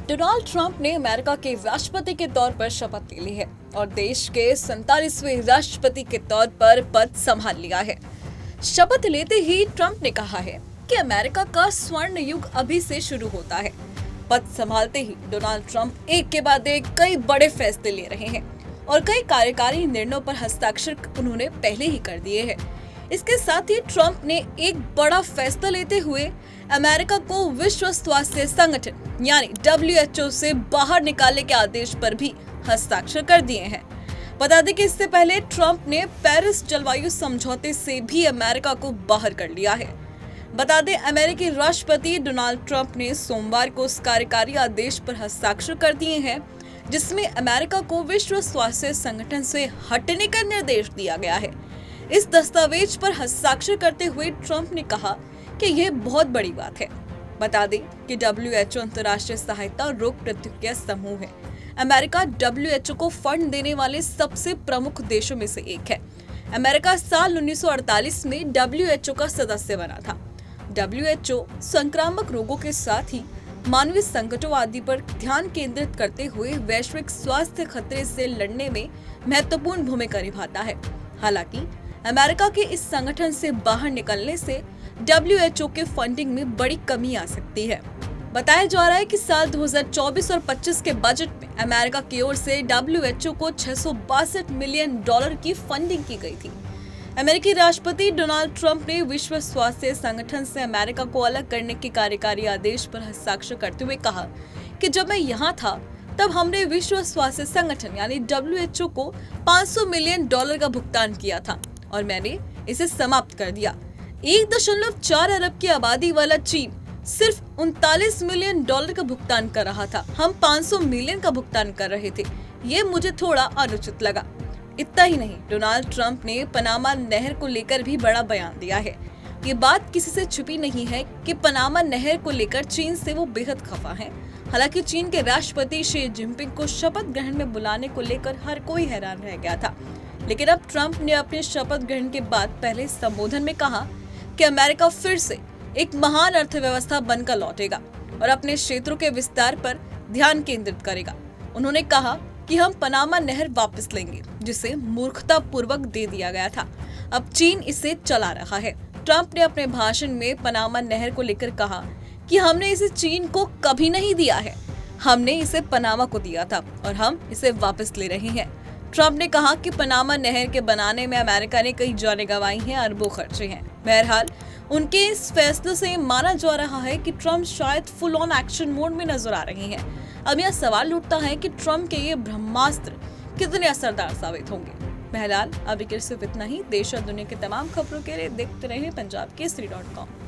Donald Trump ने America के राष्ट्रपति के तौर पर शपथ ले ली है और देश के 47वें राष्ट्रपति के तौर पर पद संभाल लिया है। शपथ लेते ही ट्रंप ने कहा है कि अमेरिका का स्वर्ण युग अभी से शुरू होता है। पद संभालते ही डोनाल्ड ट्रंप एक के बाद एक कई बड़े फैसले ले रहे हैं और कई कार्यकारी निर्णयों पर हस्ताक्षर उन्होंने पहले ही कर दिए हैं। इसके साथ ही ट्रंप ने एक बड़ा फैसला लेते हुए अमेरिका को विश्व स्वास्थ्य संगठन यानी WHO से बाहर निकालने के आदेश पर भी हस्ताक्षर कर दिए हैं। बता दें कि इससे पहले ट्रंप ने पेरिस जलवायु समझौते से भी अमेरिका को बाहर कर लिया है। बता दें, अमेरिकी राष्ट्रपति डोनाल्ड ट्रंप ने सोमवार को उस कार्यकारी आदेश पर हस्ताक्षर कर दिए हैं जिसमें अमेरिका को विश्व स्वास्थ्य संगठन से हटने का निर्देश दिया गया है। इस दस्तावेज पर हस्ताक्षर करते हुए ट्रंप ने कहा कि यह बहुत बड़ी बात है। बता दें कि WHO अंतर्राष्ट्रीय सहायता और रोग प्रतिक्रिया समूह है। अमेरिका WHO को फंड देने वाले सबसे प्रमुख देशों में से एक है। अमेरिका साल 1948 में WHO का सदस्य बना था। WHO संक्रामक रोगों के साथ ही मानवीय संकटों आदि पर ध्यान केंद्रित करते हुए वैश्विक स्वास्थ्य खतरे से लड़ने में महत्वपूर्ण भूमिका निभाता है। हालांकि अमेरिका के इस संगठन से बाहर निकलने से WHO के फंडिंग में बड़ी कमी आ सकती है। बताया जा रहा है कि साल 2024 और 25 के बजट में अमेरिका की ओर से WHO को $662 मिलियन की फंडिंग की गई थी। अमेरिकी राष्ट्रपति डोनाल्ड ट्रंप ने विश्व स्वास्थ्य संगठन से अमेरिका को अलग करने के कार्यकारी आदेश पर हस्ताक्षर करते हुए कहा कि जब मैं यहाँ था तब हमने विश्व स्वास्थ्य संगठन यानी WHO को $500 मिलियन का भुगतान किया था और मैंने इसे समाप्त कर दिया। 1.4 अरब की आबादी वाला चीन सिर्फ $39 मिलियन का भुगतान कर रहा था। हम 500 मिलियन का भुगतान कर रहे थे। ये मुझे थोड़ा अनुचित लगा। इतना ही नहीं, डोनाल्ड ट्रंप ने पनामा नहर को लेकर भी बड़ा बयान दिया है। ये बात किसी से छुपी नहीं है कि पनामा नहर को लेकर चीन से वो बेहद खफा हैं। हालांकि चीन के राष्ट्रपति शी जिनपिंग को शपथ ग्रहण में बुलाने को लेकर हर कोई हैरान रह गया था, लेकिन अब ट्रंप ने अपने शपथ ग्रहण के बाद पहले संबोधन में कहा कि अमेरिका फिर से एक महान अर्थव्यवस्था बनकर लौटेगा और अपने क्षेत्रों के विस्तार पर ध्यान केंद्रित करेगा। उन्होंने कहा कि हम पनामा नहर वापस लेंगे जिसे मूर्खतापूर्वक दे दिया गया था। अब चीन इसे चला रहा है। ट्रंप ने अपने भाषण में पनामा नहर को लेकर कहा कि हमने इसे चीन को कभी नहीं दिया है, हमने इसे पनामा को दिया था और हम इसे वापस ले रहे हैं। ट्रंप ने कहा कि पनामा नहर के बनाने में अमेरिका ने कई जानें गंवाई हैं, अरबों खर्चे हैं। बहरहाल उनके इस फैसले से माना जा रहा है कि ट्रंप शायद फुल ऑन एक्शन मोड में नजर आ रहे हैं। अब यह सवाल उठता है कि ट्रंप के ये ब्रह्मास्त्र कितने असरदार साबित होंगे। बहरहाल अभी के सिर्फ इतना ही। देश और दुनिया की तमाम खबरों के लिए देखते रहिए पंजाब केसरी.com।